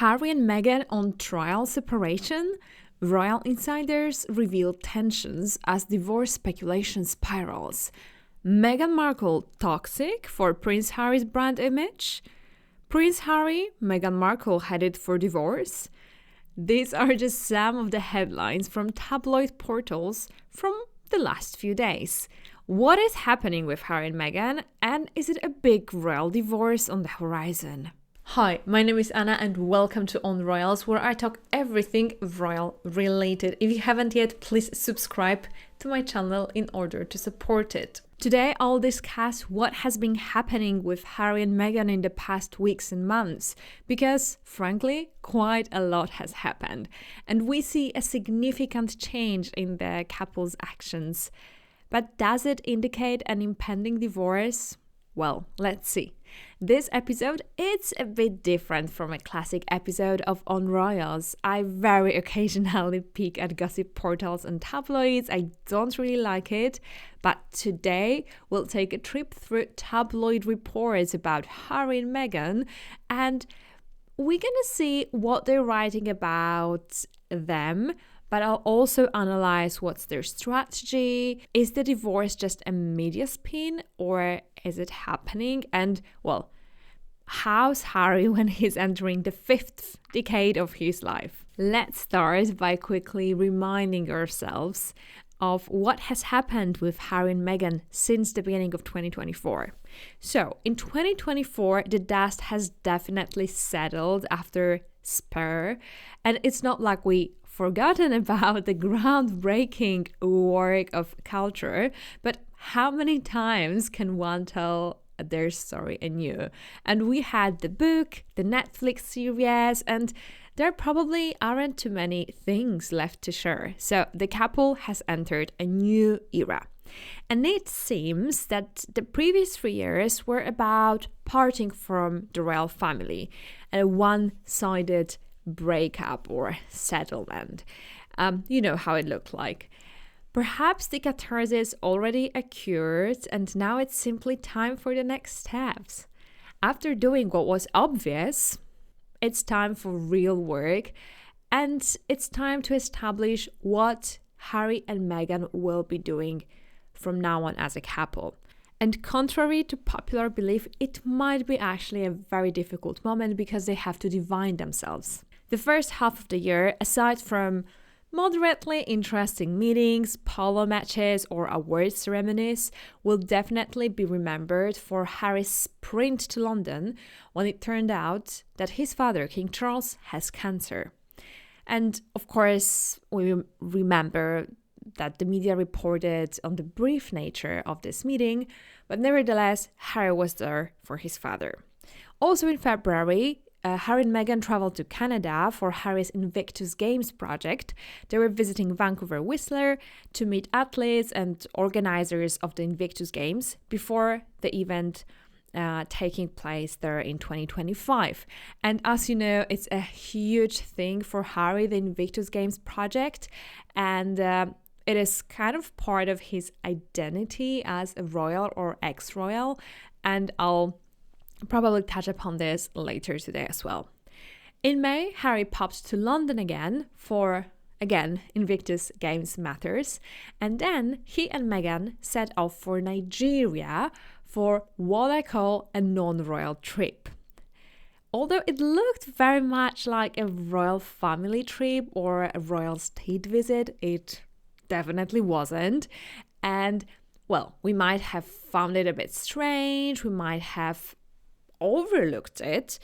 Harry and Meghan on trial separation? Royal insiders reveal tensions as divorce speculation spirals. Meghan Markle toxic for Prince Harry's brand image? Prince Harry, Meghan Markle headed for divorce? These are just some of the headlines from tabloid portals from the last few days. What is happening with Harry and Meghan, and is it a big royal divorce on the horizon? Hi, my name is Anna and welcome to On Royals, where I talk everything royal related. If you haven't yet, please subscribe to my channel in order to support it. Today I'll discuss what has been happening with Harry and Meghan in the past weeks and months, because frankly, quite a lot has happened, and we see a significant change in the couple's actions. But does it indicate an impending divorce? Well, let's see. This episode, it's a bit different from a classic episode of On Royals. I very occasionally peek at gossip portals and tabloids. I don't really like it. But today, we'll take a trip through tabloid reports about Harry and Meghan, and we're gonna see what they're writing about them. But I'll also analyze what's their strategy. Is the divorce just a media spin, or is it happening? And, well, how's Harry when he's entering the 5th decade of his life? Let's start by quickly reminding ourselves of what has happened with Harry and Meghan since the beginning of 2024. So, in 2024, the dust has definitely settled after Spur, and it's not like we forgotten about the groundbreaking work of culture, but how many times can one tell their story anew? And we had the book, the Netflix series, and there probably aren't too many things left to share. So the couple has entered a new era. And it seems that the previous 3 years were about parting from the royal family and a one-sided breakup or settlement. You know how it looked like. Perhaps the catharsis already occurred and now it's simply time for the next steps. After doing what was obvious, it's time for real work, and it's time to establish what Harry and Meghan will be doing from now on as a couple. And contrary to popular belief, it might be actually a very difficult moment because they have to define themselves. The first half of the year, aside from moderately interesting meetings, polo matches, or award ceremonies, will definitely be remembered for Harry's sprint to London when it turned out that his father, King Charles, has cancer. And of course, we remember that the media reported on the brief nature of this meeting, but nevertheless, Harry was there for his father. Also in February, Harry and Meghan traveled to Canada for Harry's Invictus Games project. They were visiting Vancouver Whistler to meet athletes and organizers of the Invictus Games before the event taking place there in 2025. And as you know, it's a huge thing for Harry, the Invictus Games project, and it is kind of part of his identity as a royal or ex-royal, and I'll probably touch upon this later today as well. In May, Harry popped to London again for, Invictus Games matters, and then he and Meghan set off for Nigeria for what I call a non-royal trip. Although it looked very much like a royal family trip or a royal state visit, it definitely wasn't. And, well, we might have found it a bit strange, we might have overlooked it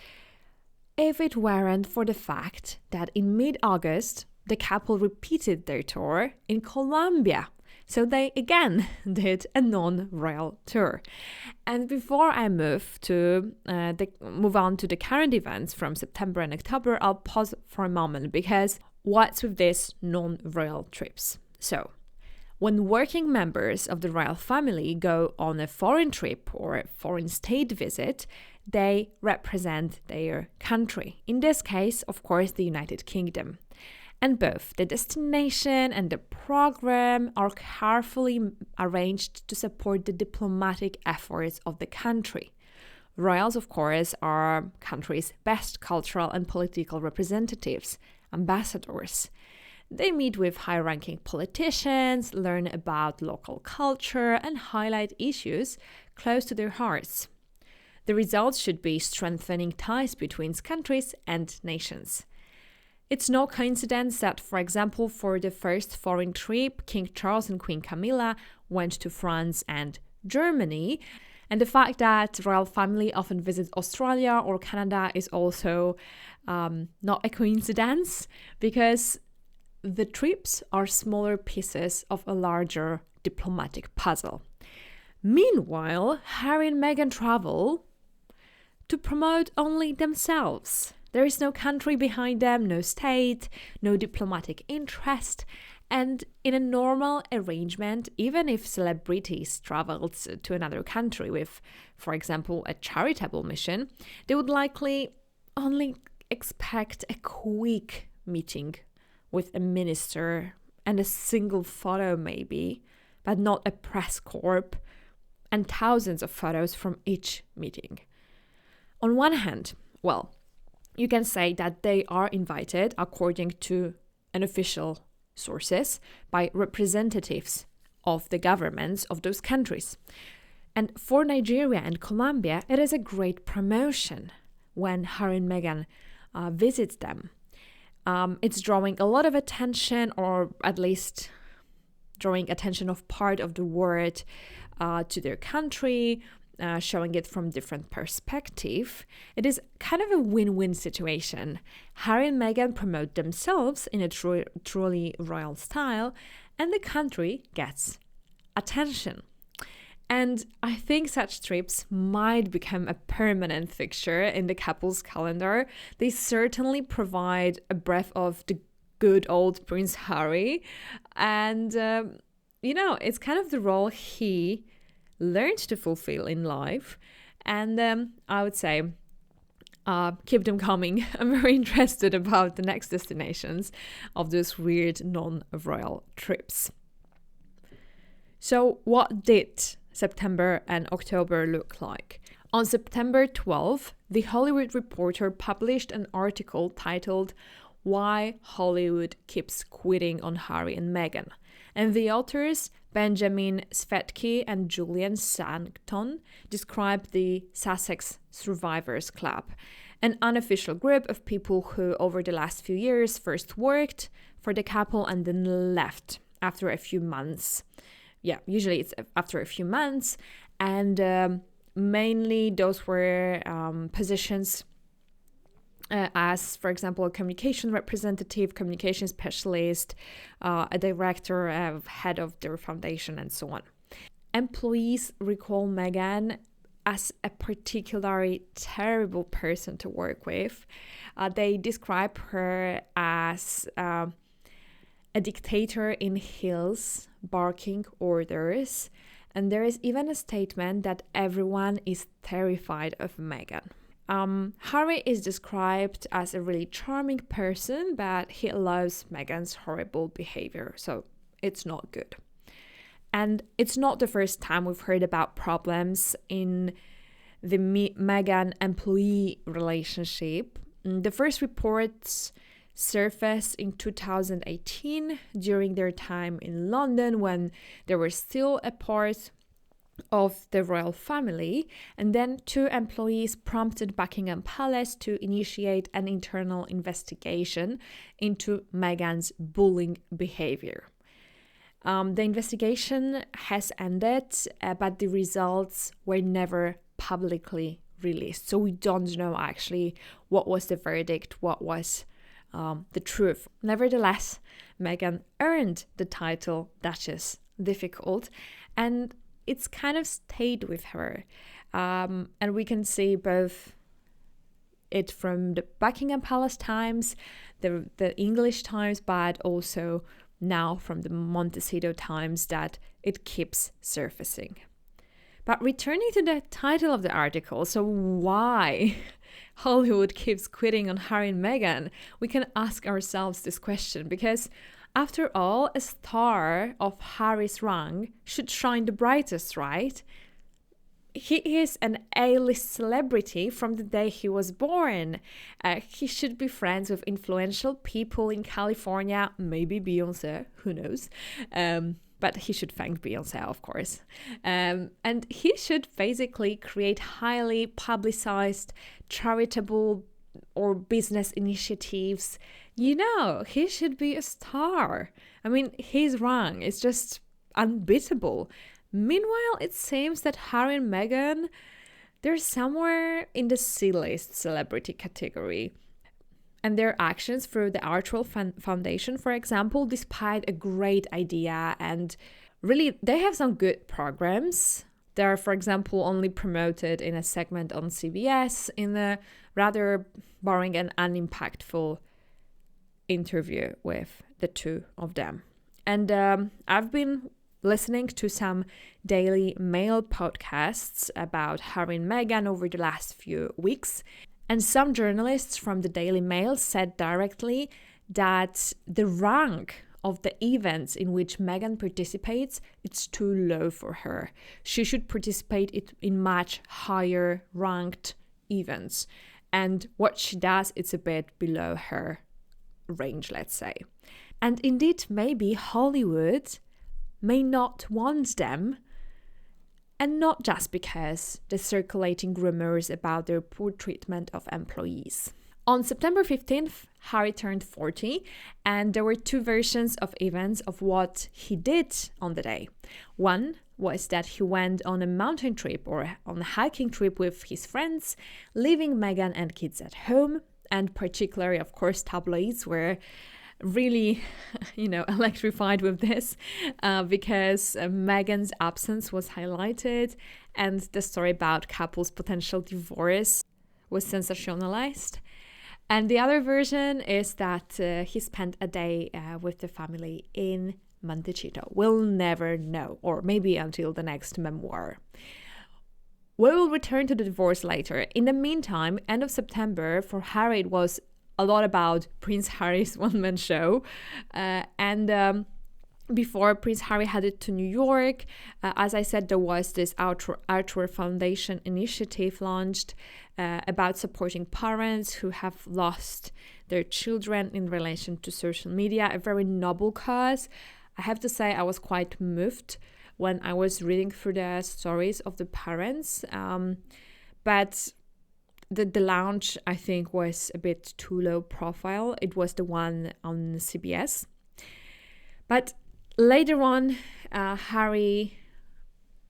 if it weren't for the fact that in mid-August, the couple repeated their tour in Colombia. So they again did a non-royal tour. And before I move on to the current events from September and October, I'll pause for a moment, because what's with these non-royal trips? So, when working members of the royal family go on a foreign trip or a foreign state visit, they represent their country. In this case, of course, the United Kingdom. And both the destination and the program are carefully arranged to support the diplomatic efforts of the country. Royals, of course, are countries' best cultural and political representatives, ambassadors. They meet with high-ranking politicians, learn about local culture, and highlight issues close to their hearts. The results should be strengthening ties between countries and nations. It's no coincidence that, for example, for the first foreign trip, King Charles and Queen Camilla went to France and Germany. And the fact that royal family often visits Australia or Canada is also not a coincidence, because the trips are smaller pieces of a larger diplomatic puzzle. Meanwhile, Harry and Meghan travel to promote only themselves. There is no country behind them, no state, no diplomatic interest. And in a normal arrangement, even if celebrities traveled to another country with, for example, a charitable mission, they would likely only expect a quick meeting with a minister and a single photo maybe, but not a press corps and thousands of photos from each meeting. On one hand, well, you can say that they are invited, according to unofficial sources, by representatives of the governments of those countries. And for Nigeria and Colombia, it is a great promotion when Harry and Meghan visits them. It's drawing a lot of attention, or at least drawing attention of part of the world to their country, showing it from different perspective. It is kind of a win-win situation. Harry and Meghan promote themselves in a truly royal style, and the country gets attention. And I think such trips might become a permanent fixture in the couple's calendar. They certainly provide a breath of the good old Prince Harry. And, it's kind of the role he learned to fulfill in life. And I would say, keep them coming. I'm very interested about the next destinations of those weird non-royal trips. So what did September and October look like? On September 12th, The Hollywood Reporter published an article titled "Why Hollywood Keeps Quitting on Harry and Meghan." And the authors, Benjamin Svetke and Julian Sancton, described the Sussex Survivors Club, an unofficial group of people who over the last few years first worked for the couple and then left after a few months. Yeah, usually it's after a few months, and mainly those were positions as, for example, a communication representative, communication specialist, a director, head of their foundation, and so on. Employees recall Meghan as a particularly terrible person to work with. They describe her as a dictator in heels, barking orders, and there is even a statement that everyone is terrified of Meghan. Harry is described as a really charming person, but he allows Meghan's horrible behavior, so it's not good. And it's not the first time we've heard about problems in the Meghan-employee relationship. The first reports surfaced in 2018 during their time in London, when they were still a part of the royal family, and then 2 employees prompted Buckingham Palace to initiate an internal investigation into Meghan's bullying behavior. The investigation has ended, but the results were never publicly released. So we don't know actually what was the verdict, what was the truth. Nevertheless, Meghan earned the title Duchess Difficult, and it's kind of stayed with her. And we can see both it from the Buckingham Palace times, the English times, but also now from the Montecito times that it keeps surfacing. But returning to the title of the article, so why Hollywood keeps quitting on Harry and Meghan? We can ask ourselves this question, because after all, a star of Harry's rank should shine the brightest, right? he is an A-list celebrity from the day he was born. He should be friends with influential people in California, maybe Beyoncé, who knows. But he should thank Beyoncé, of course. And he should basically create highly publicized, charitable or business initiatives. He should be a star. I mean, his run is just unbeatable. Meanwhile, it seems that Harry and Meghan, they're somewhere in the C-list celebrity category. And their actions through the Archwell Foundation, for example, despite a great idea, and really, they have some good programs. They're, for example, only promoted in a segment on CBS in a rather boring and unimpactful interview with the two of them. And I've been listening to some Daily Mail podcasts about Harry and Meghan over the last few weeks. And some journalists from the Daily Mail said directly that the rank of the events in which Meghan participates, it's too low for her. She should participate in much higher ranked events. And what she does, it's a bit below her range, let's say. And indeed, maybe Hollywood may not want them, and not just because the circulating rumors about their poor treatment of employees. On September 15th, Harry turned 40, and there were two versions of events of what he did on the day. One was that he went on a mountain trip or on a hiking trip with his friends, leaving Meghan and kids at home, and particularly, of course, tabloids were really, electrified with this because Meghan's absence was highlighted and the story about couple's potential divorce was sensationalized. And the other version is that he spent a day with the family in Montecito. We'll never know, or maybe until the next memoir. We will return to the divorce later. In the meantime, end of September, for Harry, it was a lot about Prince Harry's one-man show. And before Prince Harry headed to New York, as I said, there was this Archwell Foundation initiative launched about supporting parents who have lost their children in relation to social media, a very noble cause. I have to say I was quite moved when I was reading through the stories of the parents. But the launch, I think, was a bit too low profile. It was the one on CBS. But later on, Harry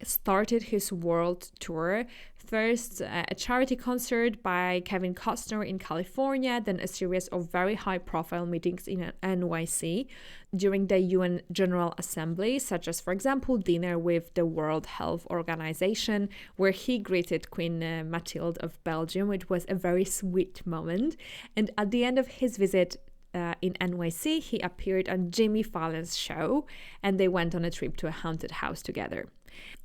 started his world tour. First, a charity concert by Kevin Costner in California, then a series of very high-profile meetings in NYC during the UN General Assembly, such as, for example, dinner with the World Health Organization, where he greeted Queen Mathilde of Belgium. It was a very sweet moment. And at the end of his visit in NYC, he appeared on Jimmy Fallon's show, and they went on a trip to a haunted house together.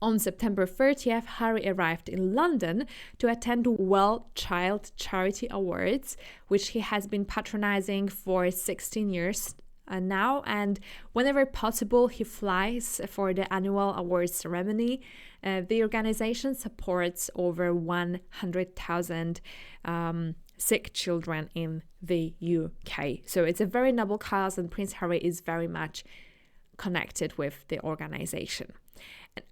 On September 30th, Harry arrived in London to attend Well Child Charity Awards, which he has been patronizing for 16 years now, and whenever possible, he flies for the annual awards ceremony. The organization supports over 100,000 sick children in the UK. So it's a very noble cause, and Prince Harry is very much connected with the organization.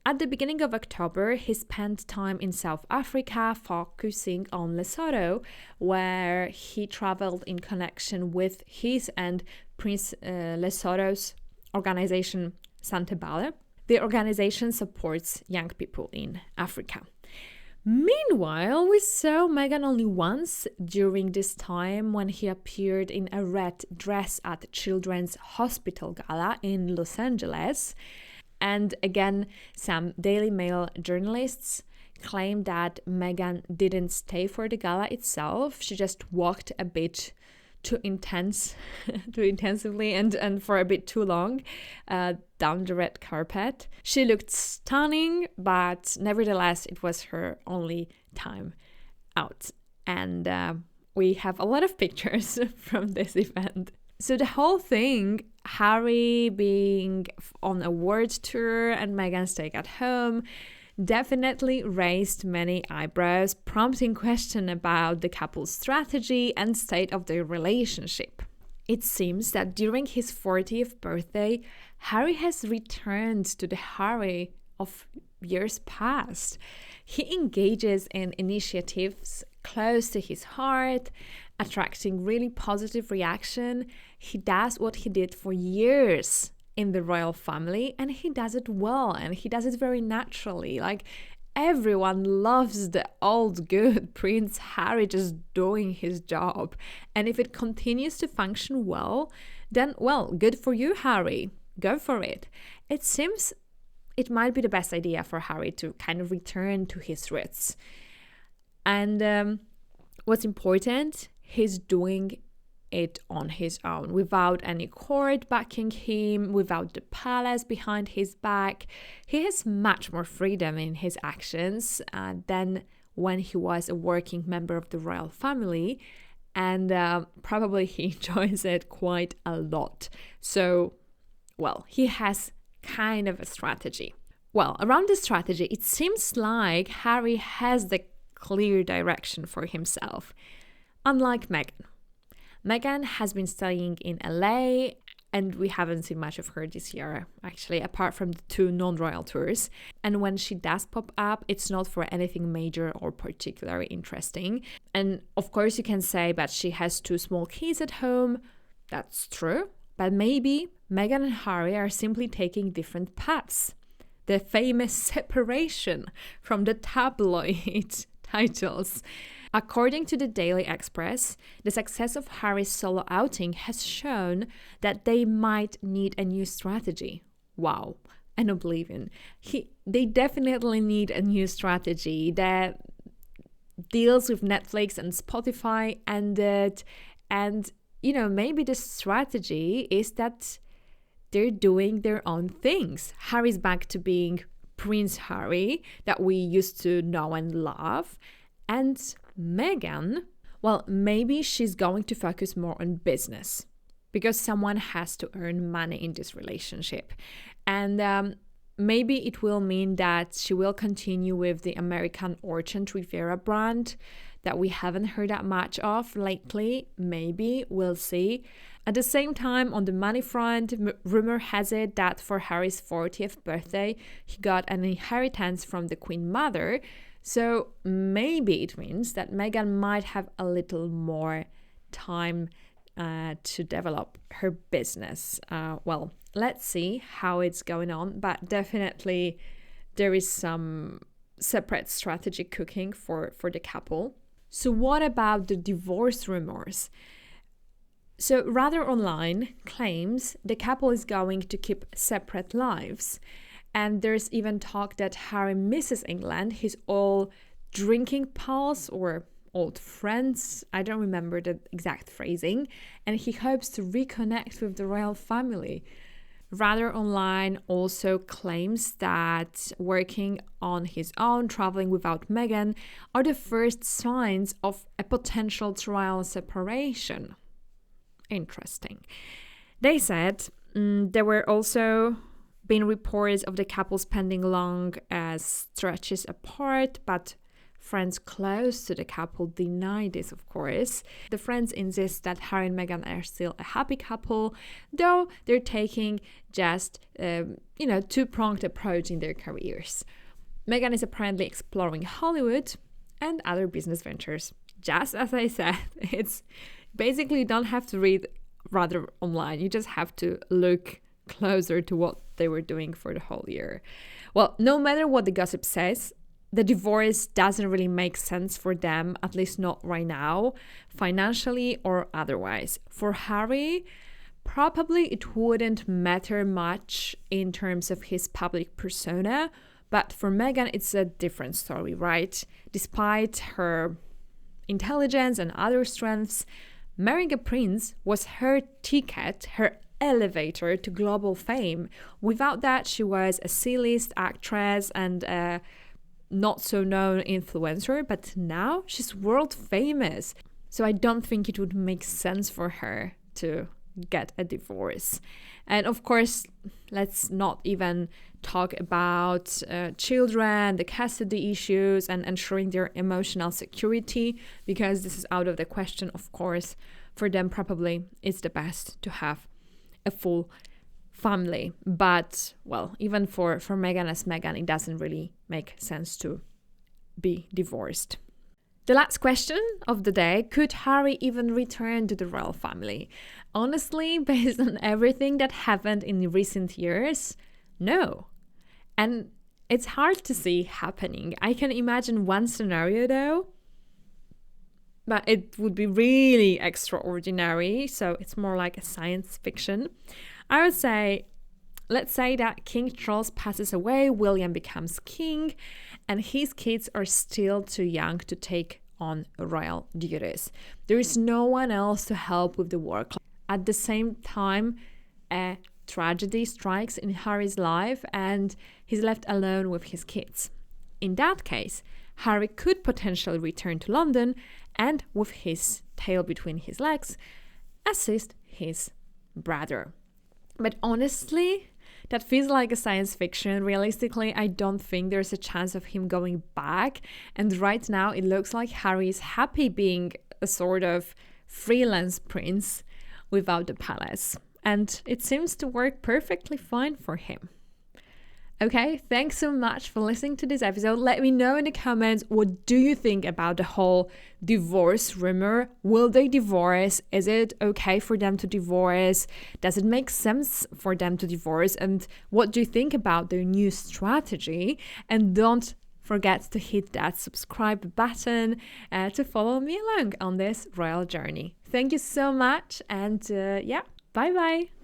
At the beginning of October, he spent time in South Africa focusing on Lesotho, where he traveled in connection with his and Prince Lesotho's organization Santebale. The organization supports young people in Africa. Meanwhile, we saw Meghan only once during this time when he appeared in a red dress at Children's Hospital Gala in Los Angeles. And again, some Daily Mail journalists claim that Meghan didn't stay for the gala itself. She just walked a bit too intensively and for a bit too long down the red carpet. She looked stunning, but nevertheless, it was her only time out. And we have a lot of pictures from this event. So the whole thing, Harry being on a world tour and Meghan staying at home, definitely raised many eyebrows, prompting question about the couple's strategy and state of their relationship. It seems that during his 40th birthday, Harry has returned to the Harry of years past. He engages in initiatives close to his heart, attracting really positive reaction. He does what he did for years in the royal family, and he does it well, and he does it very naturally. Like, everyone loves the old good Prince Harry just doing his job. And if it continues to function well, then, well, good for you, Harry. Go for it. It seems it might be the best idea for Harry to kind of return to his roots. And what's important, he's doing it on his own, without any court backing him, without the palace behind his back. He has much more freedom in his actions than when he was a working member of the royal family, and probably he enjoys it quite a lot. So, well, he has kind of a strategy. Well, around the strategy, it seems like Harry has the clear direction for himself, unlike Meghan. Meghan has been studying in LA, and we haven't seen much of her this year, actually, apart from the 2 non-royal tours. And when she does pop up, it's not for anything major or particularly interesting. And of course, you can say that she has 2 small kids at home. That's true. But maybe Meghan and Harry are simply taking different paths. The famous separation from the tabloid titles. According to the Daily Express, the success of Harry's solo outing has shown that they might need a new strategy. Wow, an oblivion. They definitely need a new strategy that deals with Netflix and Spotify and you know, maybe the strategy is that they're doing their own things. Harry's back to being Prince Harry that we used to know and love. And Meghan, well, maybe she's going to focus more on business because someone has to earn money in this relationship. And maybe it will mean that she will continue with the American Orchard Riviera brand that we haven't heard that much of lately. Maybe, we'll see. At the same time, on the money front, rumor has it that for Harry's 40th birthday, he got an inheritance from the Queen Mother. So maybe it means that Meghan might have a little more time to develop her business. Well, let's see how it's going on, but definitely there is some separate strategy cooking for the couple. So what about the divorce rumors? So Rather Online claims the couple is going to keep separate lives. And there's even talk that Harry misses England, his old drinking pals or old friends. I don't remember the exact phrasing. And he hopes to reconnect with the royal family. Rather Online also claims that working on his own, traveling without Meghan, are the first signs of a potential trial separation. Interesting. They said there were also been reports of the couple spending long stretches apart, but friends close to the couple deny this, of course. The friends insist that Harry and Meghan are still a happy couple, though they're taking just, two-pronged approach in their careers. Meghan is apparently exploring Hollywood and other business ventures. Just as I said, it's basically you don't have to read Rather Online. You just have to look closer to what they were doing for the whole year. Well, no matter what the gossip says, the divorce doesn't really make sense for them, at least not right now, financially or otherwise. For Harry, probably it wouldn't matter much in terms of his public persona, but for Meghan, it's a different story, right? Despite her intelligence and other strengths, marrying a prince was her ticket, her elevator to global fame. Without that, she was a C-list actress and a not-so-known influencer, but now she's world famous. So I don't think it would make sense for her to get a divorce. And of course, let's not even talk about children, the custody issues, and ensuring their emotional security, because this is out of the question, of course. For them, probably it's the best to have a full family. But, well, even for Meghan as Meghan, it doesn't really make sense to be divorced. The last question of the day, could Harry even return to the royal family? Honestly, based on everything that happened in recent years, no. And it's hard to see happening. I can imagine one scenario though, but it would be really extraordinary, so it's more like a science fiction. I would say, let's say that King Charles passes away, William becomes king, and his kids are still too young to take on royal duties. There is no one else to help with the work. At the same time, a tragedy strikes in Harry's life and he's left alone with his kids. In that case, Harry could potentially return to London and, with his tail between his legs, assist his brother. But honestly, that feels like a science fiction. Realistically, I don't think there's a chance of him going back. And right now, it looks like Harry is happy being a sort of freelance prince without the palace. And it seems to work perfectly fine for him. Okay, thanks so much for listening to this episode. Let me know in the comments, what do you think about the whole divorce rumor? Will they divorce? Is it okay for them to divorce? Does it make sense for them to divorce? And what do you think about their new strategy? And don't forget to hit that subscribe button to follow me along on this royal journey. Thank you so much, and bye-bye.